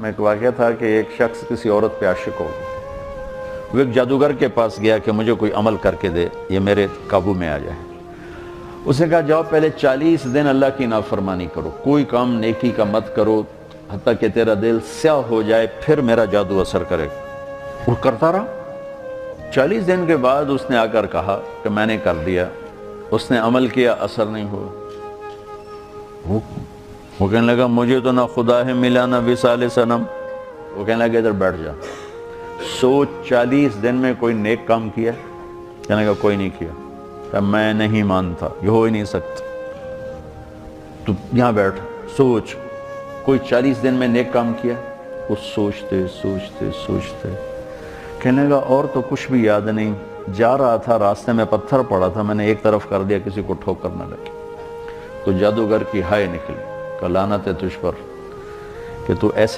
میں ایک واقعہ تھا کہ ایک شخص کسی عورت پہ عاشق ہو، وہ ایک جادوگر کے پاس گیا کہ مجھے کوئی عمل کر کے دے، یہ میرے قابو میں آ جائے۔ اس نے کہا جاؤ پہلے 40 دن اللہ کی نافرمانی کرو، کوئی کام نیکی کا مت کرو حتیٰ کہ تیرا دل سیاہ ہو جائے، پھر میرا جادو اثر کرے گا۔ وہ کرتا رہا۔ 40 دن کے بعد اس نے آ کر کہا کہ میں نے کر دیا۔ اس نے عمل کیا، اثر نہیں ہوا۔ وہ کہنے لگا مجھے تو نہ خدا ہے ملا نہ وصال صنم۔ وہ کہنے لگا ادھر بیٹھ جا، سوچ 40 دن میں کوئی نیک کام کیا؟ کہنے لگا کوئی نہیں کیا۔ کہ میں نہیں مانتا، یہ ہو ہی نہیں سکتا۔ تو یہاں بیٹھ، سوچ کوئی 40 دن میں نیک کام کیا؟ وہ سوچتے سوچتے سوچتے کہنے لگا اور تو کچھ بھی یاد نہیں، جا رہا تھا راستے میں پتھر پڑا تھا، میں نے ایک طرف کر دیا، کسی کو ٹھوکر نہ لگی۔ تو جادوگر کی ہائے نکلی کہ لعنت ہے تجھ پر کہ تو ایسے